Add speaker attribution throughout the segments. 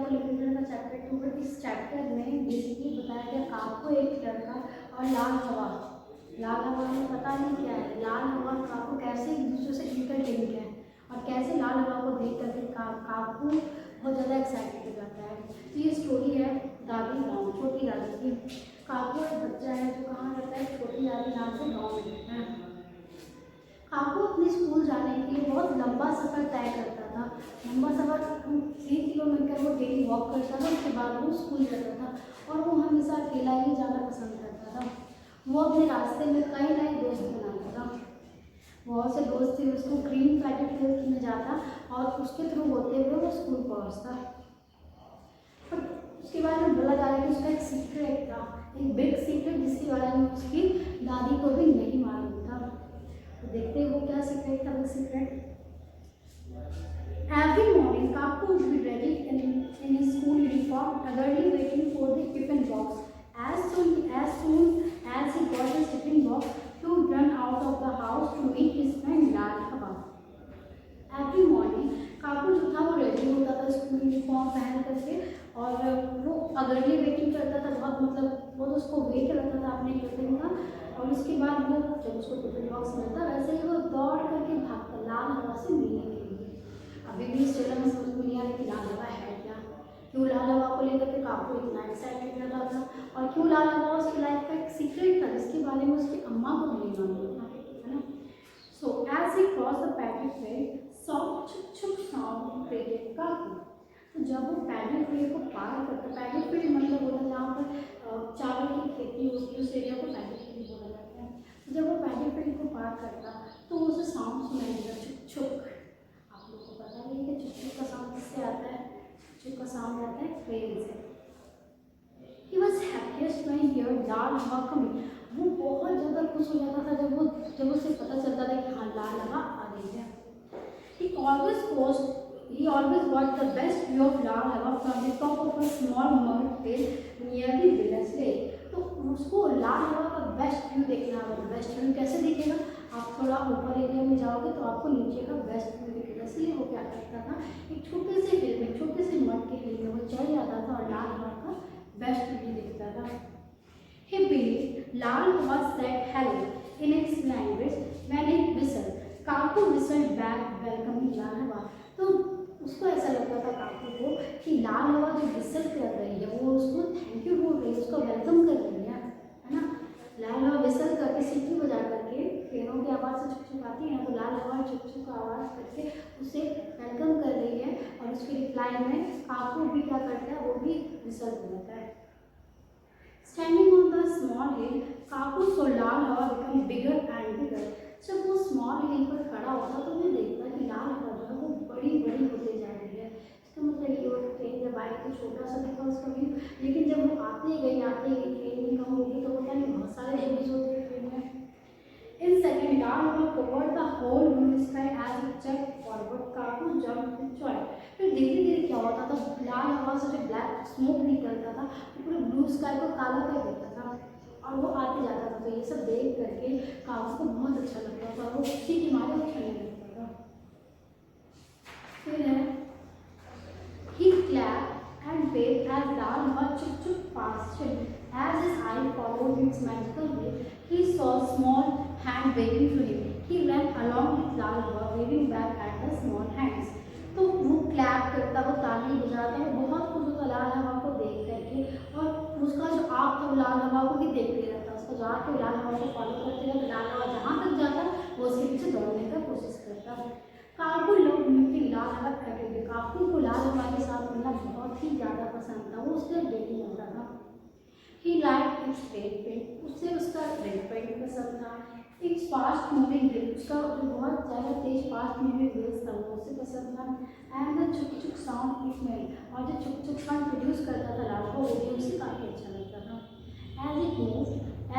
Speaker 1: आपको लिटरेचर का चैप्टर 2 है। इस चैप्टर में बेसिकली बताया गया काको एक लड़का और लाल हवा। लाल हवा में पता नहीं क्या है, लाल हवा और काको कैसे एक दूसरे से इंटरलिंक है और कैसे लाल हवा को देख करके काको बहुत ज़्यादा एक्साइटेड हो जाता है। तो ये स्टोरी है दादी गाँव, छोटी दादी की। काको एक बच्चा है जो कहाँ रहता है, छोटी दादी नाम से गाँव में रहता है। काको अपने स्कूल जाने के लिए बहुत लंबा सफ़र तय करता था। लंबा सफ़र 3 किलोमीटर वो डेली वॉक करता था, उसके बाद वो स्कूल जाता था और वो हमेशा अकेला ही जाना पसंद करता था। वो अपने रास्ते में कई नए दोस्त बनाता था। बहुत से दोस्त थे, उसको ग्रीन पैकेट में जाता और उसके थ्रू होते हुए वो स्कूल पहुँचता। पर उसके बारे में बोला जा रहा है कि उसका एक सीक्रेट था, एक बिग सीक्रेट, जिसके बारे में उसकी दादी को भी नहीं मालूम था। तो देखते हैं वो क्या सीक्रेट था, big secret. Every morning, Kaku would be ready in his school uniform, eagerly waiting for the tiffin box. As soon as he got his tiffin box, he would run out of the house to meet his friend Lal Hava. Every morning, काकू जो था वो ready होता था school uniform पहन करके और वो अगरली waiting करता था, बहुत उसको वेट रहता था अपने टिफिन का। और उसके बाद वो जब उसको टिफिन बॉक्स मिलता वैसे ही वो दौड़ करके भागता लाल हवा से मिलने के लिए। अभी भी इस जगह में समझ में नहीं आ रही कि लाल हवा है क्या, क्यों लाल हवा को लेकर के काकू इतना एक्साइटेड रह रहा था और क्यों लाल हवा उसकी लाइफ का एक सीक्रेट था जिसके बारे में उसकी अम्मा को नहीं मालूम था, है ना। So as he crossed the paddy field, soft chuk chuk sound greeted Kaku. तो जब वो पैडी फील्ड को पार करता, पैडी फील्ड मतलब होता है जहाँ पर चावल की खेती होती है, उस एरिया को पैडी फील्ड बोला जाता है। तो जब वो पैडी फील्ड को पार करता तो उसे साउंड सुनाई देगा चुक चुक। आप लोगों को पता ही है कि चुक चुक का साउंड किससे आता है, चुक का साउंड आता है ट्रेन से। He was happiest when he heard लाल हवा coming. वो बहुत ज़्यादा खुश हो जाता था जब उसे पता चलता था कि हाँ लाल हवा आ रही है। He always got the best view of लाल हवा from the top of a small mud hill near the village lake. तो उसको लाल हवा का बेस्ट व्यू देखना होगा। बेस्ट व्यू कैसे दिखेगा, आप थोड़ा ऊपर एरिया में जाओगे तो आपको नीचे का बेस्ट व्यू दिखेगा। इसलिए वो क्या करता था, एक छोटे से हिल में, छोटे से मड के हिल में वो चढ़ जाता था और लाल हवा का बेस्ट व्यू देखता था। He believed Lal Hava said hello in its language when it whistled. Kaku whistled back welcoming लाल हवा। तो उसको ऐसा लगता था काकू को कि लाल हवा जो विसल कर रही है वो उसको थैंक यू बोल रही है, उसको वेलकम कर रही है ना। लाल हवा विसल करके सीटी बजा करके पेड़ों की आवाज़ से छुक छुक आती है ना, तो लाल हवा छुक छुक आवाज़ करके उसे वेलकम कर रही है और उसके रिप्लाई में काकू भी क्या करता है, वो भी विसल हो जाता है। Standing on the small hill, Kaku saw लाल हवा become bigger and bigger. जब वो स्मॉल हिल पर खड़ा होता तो वो देखता कि लाल हवा जो है वो बड़ी बड़ी होते जा रही है। इसका मतलब ये वो ट्रेन जब आई तो छोटा सा दिखा उसका व्यू, लेकिन जब वो आते गई ट्रेन में कम होगी तो पता नहीं बहुत सारे व्यूज होते हैं ट्रेन में। In second, लाल हवा covered the whole blue sky as it checked forward. Kaku jumped with joy. फिर धीरे धीरे क्या होता था, लाल हवा से जो ब्लैक स्मोक निकलता था वो पूरे ब्लू स्काई को काला कर देता था और वो आते जाता था। तो ये सब देख करके काकू को बहुत अच्छा लगता था, वो उसी के मारे खेलने लगता था। फिर है he clapped and waved as लाल हवा चुप चुप past him. As his eye followed its magical way, he saw a small hand waving to him. He ran along with लाल हवा waving back at the small hands. तो वो clap करता, वो ताली बजाता, वो बहुत खुश होता लाल हवा को देख करके और उसका जो आँख था वो लाल हवा को ही देखते रहता, उसका जो आँख है लाल हवा को फॉलो करते रहता। लाल हवा जहाँ तक जाता वो उसके पीछे दौड़ने का कोशिश करता। काकू लोग मीटिंग लाल हवा करते थे। काकू को लाल हवा के साथ मिलना बहुत ही ज़्यादा पसंद था, वो उससे डेली मिलता था। He liked its red paint, उससे उसका रेड पेंट पसंद था। Its fast moving wheel, उसका जो बहुत ज़्यादा तेज फास्ट मूविंग व्हील्स था वो उससे पसंद था। And the चुक चुक साउंड इट मेड, और जो चुक चुक साउंड प्रोड्यूस करता था लाल को वो भी उसे काफ़ी अच्छा लगता था। As it moved,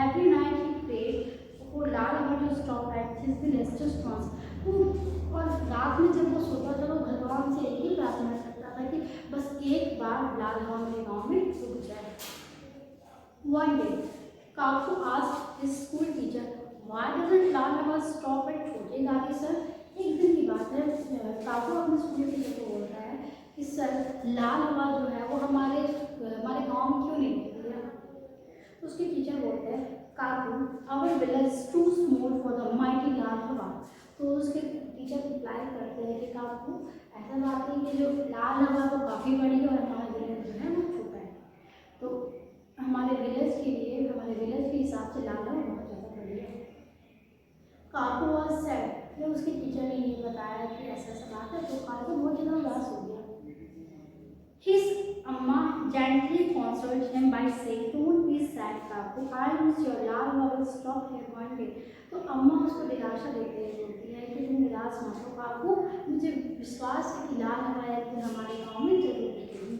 Speaker 1: every night he prayed for लाल हवा to stop at his village just once. और रात में जब वो सोता था वो भगवान से एक ही प्रार्थना करता था कि बस एक बार लाल हवा मेरे गाँव में रुक जाए। One day, Kaku asked his school teacher, "Why doesn't लाल हवा stop at छोटे गाड़ी सर?" एक दिन की बात है, काकू अपने स्कूल टीचर को बोलता है कि सर लाल हवा जो है वो हमारे हमारे गांव में क्यों नहीं होती है? तो उसके टीचर बोलते हैं Kaku our village too small for the mighty lal hawa. तो उसके टीचर रिप्लाई करते हैं कि काकू ऐसा बात है कि जो लाल हवा वो काफ़ी बड़ी है और हमारा विलेज जो है वो छोटा है। तो हमारे विलेज के लिए, हमारे विलेज के हिसाब से लाल हवा बहुत ज़्यादा बड़ी है। काकू वॉज सैड, जब उसके टीचर ने ये बताया कि ऐसा ऐसा बात है तो काकू बहुत ज़्यादा उदास हो गया। His amma gently consoled him by saying, "Don't be sad, Kaku. I miss your lal hava will stop here one day." तो अम्मा उसको दिलासा देते हैं, बोलती है कि तुम निराश मत हो काकू, मुझे विश्वास है कि लाल हवा एक दिन हमारे गाँव में जरूर दिखेगी।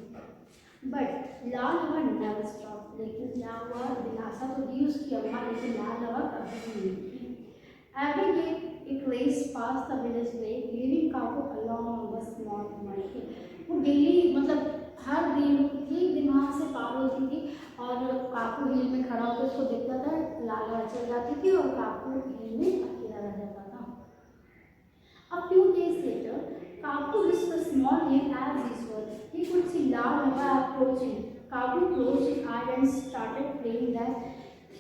Speaker 1: बट लाल हवा नेवर स्टॉप, लेकिन क्या हुआ, दिलासा तो दी उसकी अम्मा, लेकिन लाल हवा कभी नहीं दिखी। Every day it raced past the village lake, leaving Kaku alone on the small mountain. वो डेली मतलब हर दिन एक दिन वहाँ से पार होती थी और काकू हिल में खड़ा होकर उसको देखता था, लाल हवा चल जाती थी और काकू हिल में अकेला रह जाता था। A few days later, Kaku reached the small hill as usual. He could see Lal Hava approaching. Kaku closed his eyes and started praying that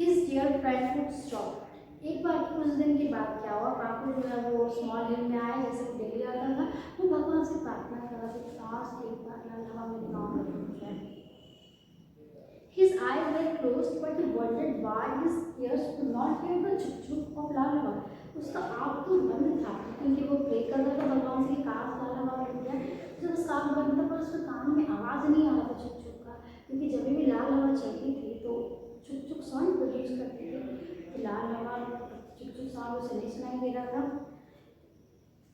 Speaker 1: his dear friend would stop. एक बार कुछ दिन के बाद क्या हुआ, काकू जो है वो स्मॉल हिल में आया, जैसे वो डेली आता था, वो भगवान से प्रार्थना कर रहा था कि काश एक बार लाल हवा मेरे गाँव में पहुंच जाए। His eyes were closed, but he wondered why his ears could not hear the chuk chuk of लाल हवा। उसका आँख तो बंद था क्योंकि वो प्रे कर रहा था भगवान से कि काश लाल हवा मिल जाए। जब उसका आँख बंद था पर उसके कान में आवाज़ नहीं आ रहा था चुक चुक का, क्योंकि जब भी लाल हवा चलती थी तो चुक चुक साउंड प्रोड्यूस करती थी। लाल हवा चुक चुक साउंड उसे नहीं सुनाई दे रहा था।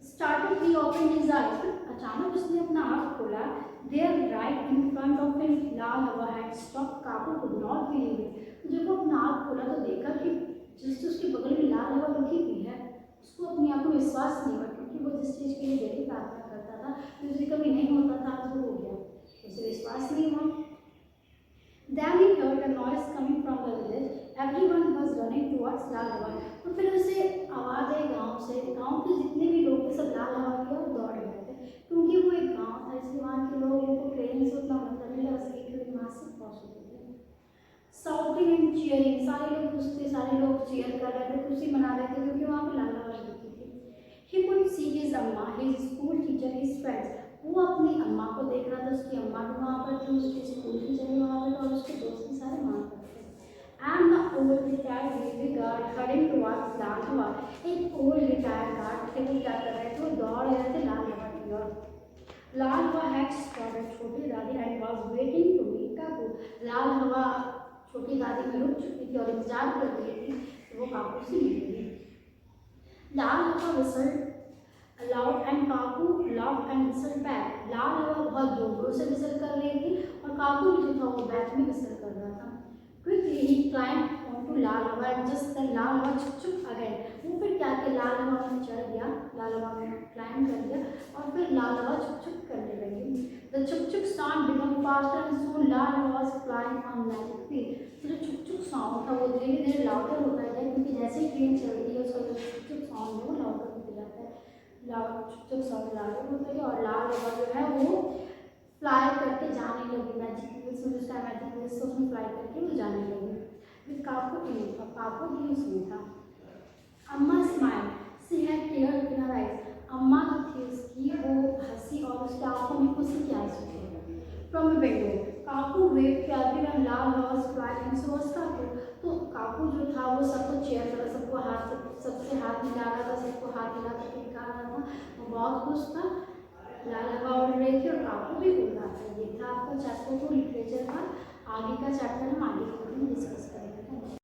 Speaker 1: Started he opened his eyes, अचानक उसने अपना आँख खोला। There right in front of him लाल हवा had stopped. Kaku could not believe it. जब वो अपना आँख खोला तो देखा कि जिस उसके बगल में लाल हवा रुकी हुई है। उसको अपने आप में विश्वास नहीं हुआ, क्योंकि वो जिस चीज़ के लिए डेली प्रार्थना करता था तो उसे कभी नहीं होता था, आज वो हो गया, उसे विश्वास नहीं हुआ। Then he heard a noise coming from the village. Everyone was running towards लाल हवा। तो फिर उसे आवाज़ आई गांव से, गांव के जितने भी लोग थे सब लाल हवा की ओर दौड़ गए थे, क्योंकि वो एक गांव था इसलिए वहाँ के लोगों को ट्रेन से उतना मतलब नहीं लगा, सही ट्रेन वहाँ से पहुँच गए थे। Shouting and cheering, सारे लोग खुश थे, सारे लोग चीयर कर रहे थे, खुशी मना रहे थे, क्योंकि वहाँ पर लाल हवा दिखी थी। He could see his amma, his school teacher, his friends. वो अपनी अम्मा को देख रहा था, उसकी अम्मा भी वहाँ पर थी, उसके स्कूल टीचर भी वहाँ पर थे और उसके दोस्त भी सारे वहाँ पर थे। And the old retired railway guard heading towards लाल हवा। एक old retired guard थे, वो क्या कर रहे थे, वो दौड़ रहे थे लाल हवा की ओर। लाल हवा had spotted छोटी दादी and was waiting to meet काकू। लाल हवा छोटी दादी में रुक चुकी थी और इंतजार कर रही थी कि वो काकू से मिलेगी। लाल हवा whistled loud and Kaku laughed and whistled back. लाल हवा बहुत जोर जोर से विसल कर रही थी और काकू भी जो था वो बैक में विसल कर रहा था। Quickly he climbed onto लाल हवा and just then लाल हवा चुक चुक again. वो फिर क्या कि लाल हवा में चढ़ गया, लाल हवा में क्लाइंब कर गया और फिर लाल हवा चुक चुक करने लगी। The चुक चुक sound became faster and soon लाल हवा was flying on magic wheels. तो जो चुक चुक साउंड था वो धीरे धीरे लाउडर होता है, क्योंकि जैसे ही ट्रेन चलती है उसका जो चुक चुक साउंड है वो लाउडर होता जाता है, चुक चुक साउंड लाउडर होता है और लाल हवा जो है वो फ्लाई करके जाने लगी मैजिक व्हील्स में, जिसका मैजिक व्हील्स तो उसमें फ्लाई करके वो जाने लगी। विद काकू भी उसमें था। अम्मा smile, she had tears in her eyes. अम्मा जो थी उसकी वो हंसी और उसकी आंखों में खुशी के आंसू थे। From a window Kaku wave के एवरीवन लाल हवास फ्लाइंग सो वाज काकू। तो काकू जो था वो सबको चेयर कर, सबको हाथ, सबसे हाथ मिला रहा था, सबको हाथ मिला करके दिखा रहा था, वो बहुत खुश था। लाल हवा उड़ रही थी और काकू भी उड़ रहा था। ये था आपका चैप्टर 2 लिटरेचर का। आगे का चैप्टर हम आगे डिस्कस करेंगे।